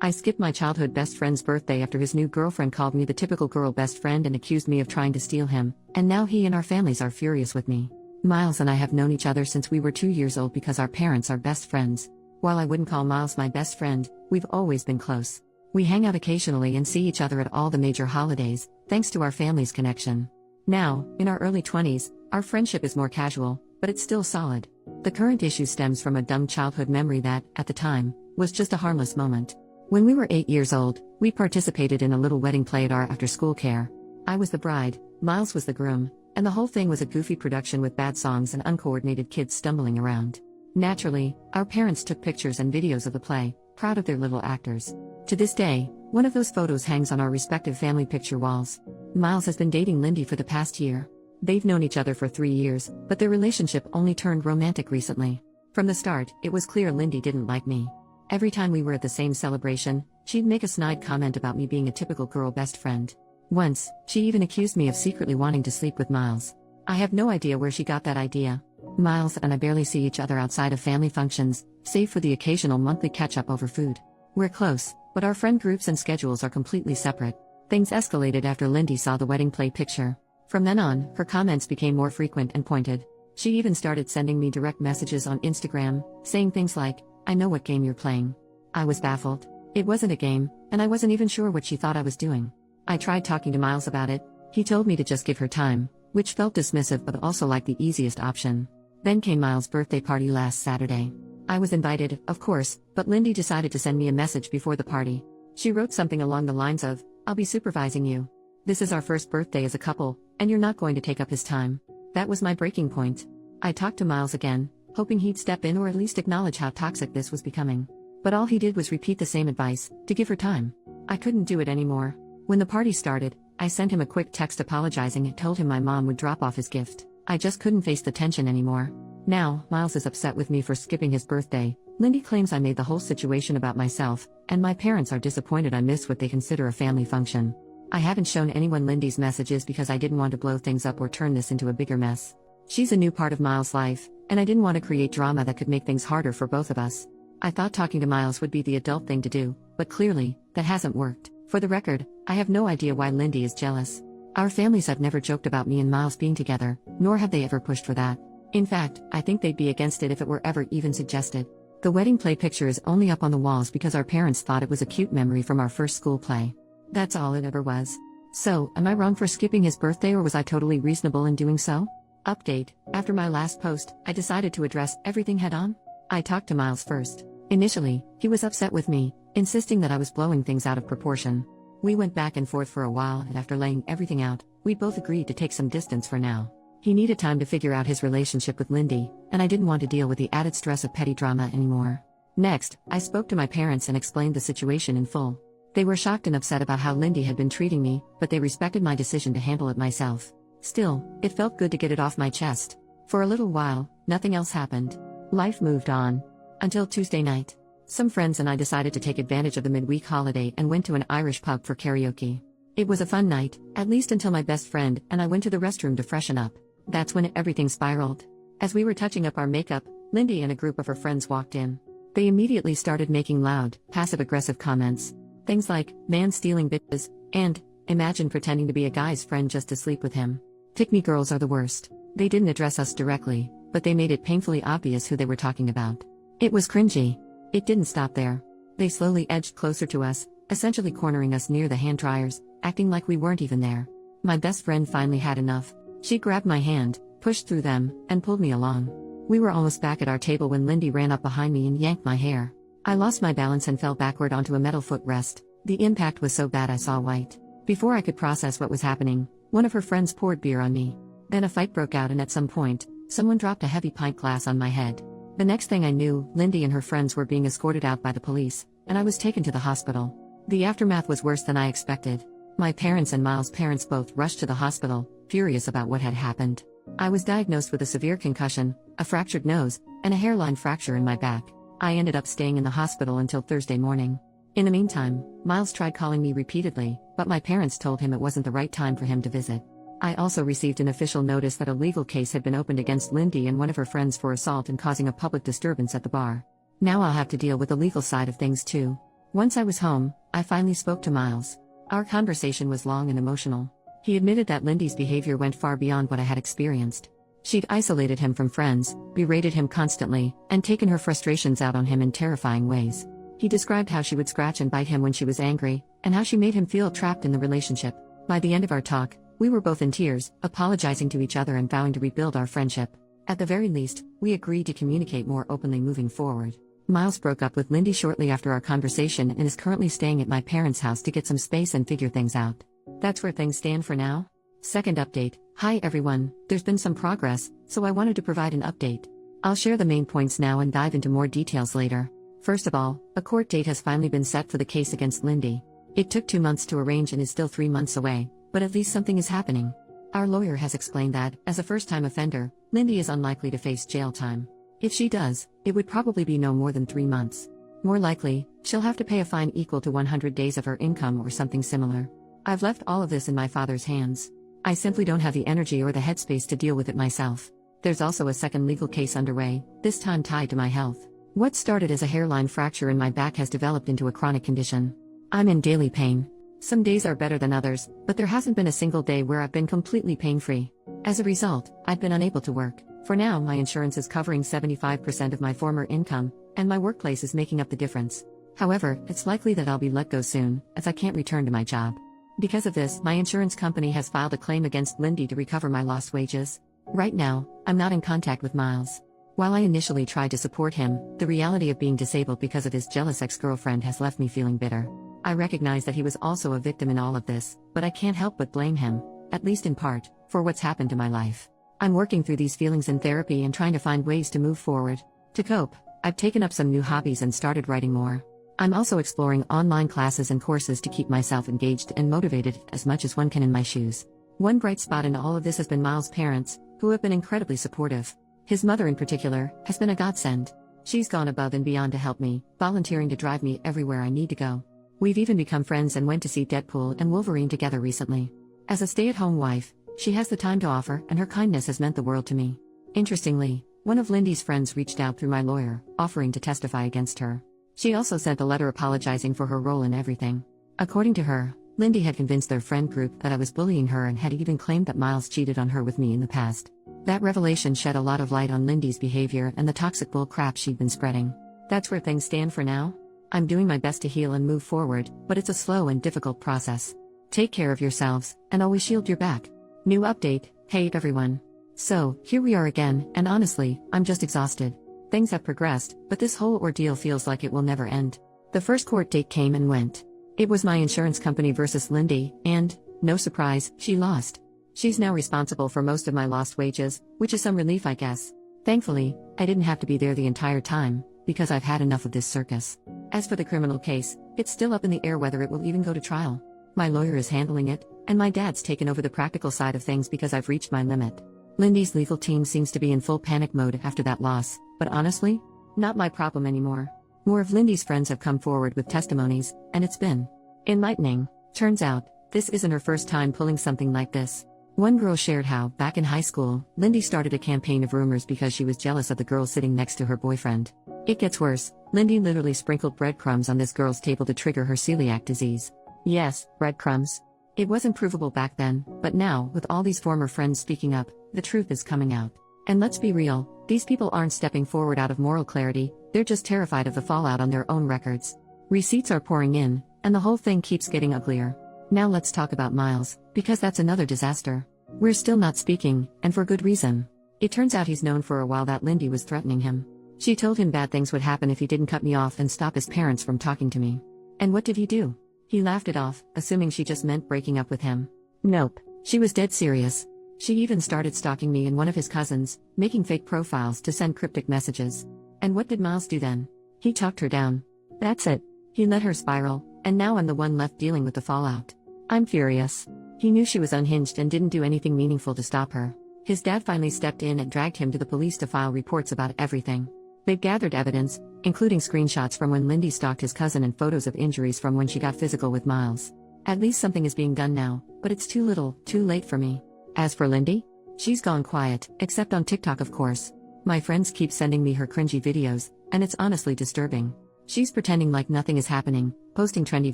I skipped my childhood best friend's birthday after his new girlfriend called me the typical girl best friend and accused me of trying to steal him, and now he and our families are furious with me. Miles and I have known each other since we were 2 years old because our parents are best friends. While I wouldn't call Miles my best friend, we've always been close. We hang out occasionally and see each other at all the major holidays, thanks to our family's connection. Now, in our early 20s, our friendship is more casual, but it's still solid. The current issue stems from a dumb childhood memory that, at the time, was just a harmless moment. When we were 8 years old, we participated in a little wedding play at our after-school care. I was the bride, Miles was the groom, and the whole thing was a goofy production with bad songs and uncoordinated kids stumbling around. Naturally, our parents took pictures and videos of the play, proud of their little actors. To this day, one of those photos hangs on our respective family picture walls. Miles has been dating Lindy for the past year. They've known each other for 3 years, but their relationship only turned romantic recently. From the start, it was clear Lindy didn't like me. Every time we were at the same celebration, she'd make a snide comment about me being a typical girl best friend. Once, she even accused me of secretly wanting to sleep with Miles. I have no idea where she got that idea. Miles and I barely see each other outside of family functions, save for the occasional monthly catch-up over food. We're close, but our friend groups and schedules are completely separate. Things escalated after Lindy saw the wedding play picture. From then on, her comments became more frequent and pointed. She even started sending me direct messages on Instagram, saying things like, "I know what game you're playing." I was baffled. It wasn't a game, and I wasn't even sure what she thought I was doing. I tried talking to Miles about it. He told me to just give her time, which felt dismissive but also like the easiest option. Then came Miles' birthday party last Saturday. I was invited, of course, but Lindy decided to send me a message before the party. She wrote something along the lines of, "I'll be supervising you. This is our first birthday as a couple, and you're not going to take up his time." That was my breaking point. I talked to Miles again, hoping he'd step in or at least acknowledge how toxic this was becoming. But all he did was repeat the same advice, to give her time. I couldn't do it anymore. When the party started, I sent him a quick text apologizing and told him my mom would drop off his gift. I just couldn't face the tension anymore. Now, Miles is upset with me for skipping his birthday. Lindy claims I made the whole situation about myself, and my parents are disappointed I missed what they consider a family function. I haven't shown anyone Lindy's messages because I didn't want to blow things up or turn this into a bigger mess. She's a new part of Miles' life, and I didn't want to create drama that could make things harder for both of us. I thought talking to Miles would be the adult thing to do, but clearly, that hasn't worked. For the record, I have no idea why Lindy is jealous. Our families have never joked about me and Miles being together, nor have they ever pushed for that. In fact, I think they'd be against it if it were ever even suggested. The wedding play picture is only up on the walls because our parents thought it was a cute memory from our first school play. That's all it ever was. So, am I wrong for skipping his birthday or was I totally reasonable in doing so? Update: after my last post, I decided to address everything head on. I talked to Miles first. Initially, he was upset with me, insisting that I was blowing things out of proportion. We went back and forth for a while, and after laying everything out, we both agreed to take some distance for now. He needed time to figure out his relationship with Lindy, and I didn't want to deal with the added stress of petty drama anymore. Next, I spoke to my parents and explained the situation in full. They were shocked and upset about how Lindy had been treating me, but they respected my decision to handle it myself. Still, it felt good to get it off my chest. For a little while, nothing else happened. Life moved on. Until Tuesday night. Some friends and I decided to take advantage of the midweek holiday and went to an Irish pub for karaoke. It was a fun night, at least until my best friend and I went to the restroom to freshen up. That's when everything spiraled. As we were touching up our makeup, Lindy and a group of her friends walked in. They immediately started making loud, passive-aggressive comments. Things like, "Man stealing bitches," and, "Imagine pretending to be a guy's friend just to sleep with him." Pick-me girls are the worst. They didn't address us directly, but they made it painfully obvious who they were talking about. It was cringy. It didn't stop there. They slowly edged closer to us, essentially cornering us near the hand dryers, acting like we weren't even there. My best friend finally had enough. She grabbed my hand, pushed through them, and pulled me along. We were almost back at our table when Lindy ran up behind me and yanked my hair. I lost my balance and fell backward onto a metal footrest. The impact was so bad I saw white. Before I could process what was happening, one of her friends poured beer on me. Then a fight broke out and at some point, someone dropped a heavy pint glass on my head. The next thing I knew, Lindy and her friends were being escorted out by the police, and I was taken to the hospital. The aftermath was worse than I expected. My parents and Miles' parents both rushed to the hospital, furious about what had happened. I was diagnosed with a severe concussion, a fractured nose, and a hairline fracture in my back. I ended up staying in the hospital until Thursday morning. In the meantime, Miles tried calling me repeatedly, but my parents told him it wasn't the right time for him to visit. I also received an official notice that a legal case had been opened against Lindy and one of her friends for assault and causing a public disturbance at the bar. Now I'll have to deal with the legal side of things too. Once I was home, I finally spoke to Miles. Our conversation was long and emotional. He admitted that Lindy's behavior went far beyond what I had experienced. She'd isolated him from friends, berated him constantly, and taken her frustrations out on him in terrifying ways. He described how she would scratch and bite him when she was angry, and how she made him feel trapped in the relationship. By the end of our talk, we were both in tears, apologizing to each other and vowing to rebuild our friendship. At the very least, we agreed to communicate more openly moving forward. Miles broke up with Lindy shortly after our conversation and is currently staying at my parents' house to get some space and figure things out. That's where things stand for now. Second update. Hi everyone, there's been some progress, so I wanted to provide an update. I'll share the main points now and dive into more details later. First of all, a court date has finally been set for the case against Lindy. It took 2 months to arrange and is still 3 months away, but at least something is happening. Our lawyer has explained that, as a first-time offender, Lindy is unlikely to face jail time. If she does, it would probably be no more than 3 months. More likely, she'll have to pay a fine equal to 100 days of her income or something similar. I've left all of this in my father's hands. I simply don't have the energy or the headspace to deal with it myself. There's also a second legal case underway, this time tied to my health. What started as a hairline fracture in my back has developed into a chronic condition. I'm in daily pain. Some days are better than others, but there hasn't been a single day where I've been completely pain-free. As a result, I've been unable to work. For now, my insurance is covering 75% of my former income, and my workplace is making up the difference. However, it's likely that I'll be let go soon, as I can't return to my job. Because of this, my insurance company has filed a claim against Lindy to recover my lost wages. Right now, I'm not in contact with Miles. While I initially tried to support him, the reality of being disabled because of his jealous ex-girlfriend has left me feeling bitter. I recognize that he was also a victim in all of this, but I can't help but blame him, at least in part, for what's happened to my life. I'm working through these feelings in therapy and trying to find ways to move forward. To cope, I've taken up some new hobbies and started writing more. I'm also exploring online classes and courses to keep myself engaged and motivated as much as one can in my shoes. One bright spot in all of this has been Miles' parents, who have been incredibly supportive. His mother in particular, has been a godsend. She's gone above and beyond to help me, volunteering to drive me everywhere I need to go. We've even become friends and went to see Deadpool and Wolverine together recently. As a stay-at-home wife, she has the time to offer, and her kindness has meant the world to me. Interestingly, one of Lindy's friends reached out through my lawyer, offering to testify against her. She also sent a letter apologizing for her role in everything. According to her, Lindy had convinced their friend group that I was bullying her and had even claimed that Miles cheated on her with me in the past. That revelation shed a lot of light on Lindy's behavior and the toxic bull crap she'd been spreading. That's where things stand for now. I'm doing my best to heal and move forward, but it's a slow and difficult process. Take care of yourselves, and always shield your back. New update. Hey everyone. So, here we are again, and honestly, I'm just exhausted. Things have progressed, but this whole ordeal feels like it will never end. The first court date came and went. It was my insurance company versus Lindy, and, no surprise, she lost. She's now responsible for most of my lost wages, which is some relief I guess. Thankfully, I didn't have to be there the entire time, because I've had enough of this circus. As for the criminal case, it's still up in the air whether it will even go to trial. My lawyer is handling it, and my dad's taken over the practical side of things because I've reached my limit. Lindy's legal team seems to be in full panic mode after that loss, but honestly, not my problem anymore. More of Lindy's friends have come forward with testimonies, and it's been enlightening. Turns out, this isn't her first time pulling something like this. One girl shared how, back in high school, Lindy started a campaign of rumors because she was jealous of the girl sitting next to her boyfriend. It gets worse. Lindy literally sprinkled breadcrumbs on this girl's table to trigger her celiac disease. Yes, breadcrumbs. It wasn't provable back then, but now, with all these former friends speaking up, the truth is coming out. And let's be real, these people aren't stepping forward out of moral clarity, they're just terrified of the fallout on their own records. Receipts are pouring in, and the whole thing keeps getting uglier. Now let's talk about Miles, because that's another disaster. We're still not speaking, and for good reason. It turns out he's known for a while that Lindy was threatening him. She told him bad things would happen if he didn't cut me off and stop his parents from talking to me. And what did he do? He laughed it off, assuming she just meant breaking up with him. Nope, she was dead serious. She even started stalking me and one of his cousins, making fake profiles to send cryptic messages. And what did Miles do then? He talked her down. That's it. He let her spiral, and now I'm the one left dealing with the fallout. I'm furious. He knew she was unhinged and didn't do anything meaningful to stop her. His dad finally stepped in and dragged him to the police to file reports about everything. They've gathered evidence, including screenshots from when Lindy stalked his cousin and photos of injuries from when she got physical with Miles. At least something is being done now, but it's too little, too late for me. As for Lindy, she's gone quiet, except on TikTok of course. My friends keep sending me her cringy videos, and it's honestly disturbing. She's pretending like nothing is happening, posting trendy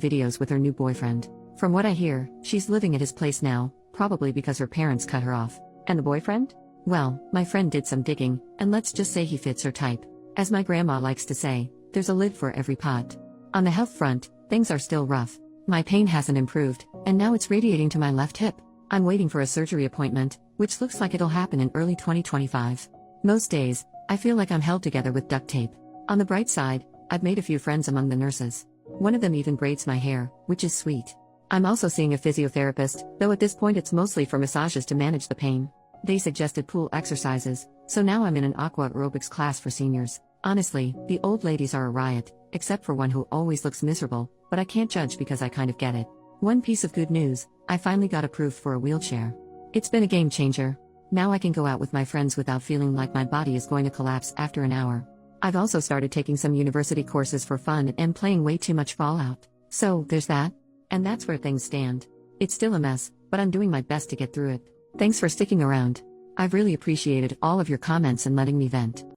videos with her new boyfriend. From what I hear, she's living at his place now, probably because her parents cut her off. And the boyfriend? Well, my friend did some digging, and let's just say he fits her type. As my grandma likes to say, there's a lid for every pot. On the health front, things are still rough. My pain hasn't improved, and now it's radiating to my left hip. I'm waiting for a surgery appointment, which looks like it'll happen in early 2025. Most days, I feel like I'm held together with duct tape. On the bright side, I've made a few friends among the nurses. One of them even braids my hair, which is sweet. I'm also seeing a physiotherapist, though at this point it's mostly for massages to manage the pain. They suggested pool exercises, so now I'm in an aqua aerobics class for seniors. Honestly, the old ladies are a riot, except for one who always looks miserable, but I can't judge because I kind of get it. One piece of good news, I finally got approved for a wheelchair. It's been a game changer. Now I can go out with my friends without feeling like my body is going to collapse after an hour. I've also started taking some university courses for fun and playing way too much Fallout. So, there's that. And that's where things stand. It's still a mess, but I'm doing my best to get through it. Thanks for sticking around. I've really appreciated all of your comments and letting me vent.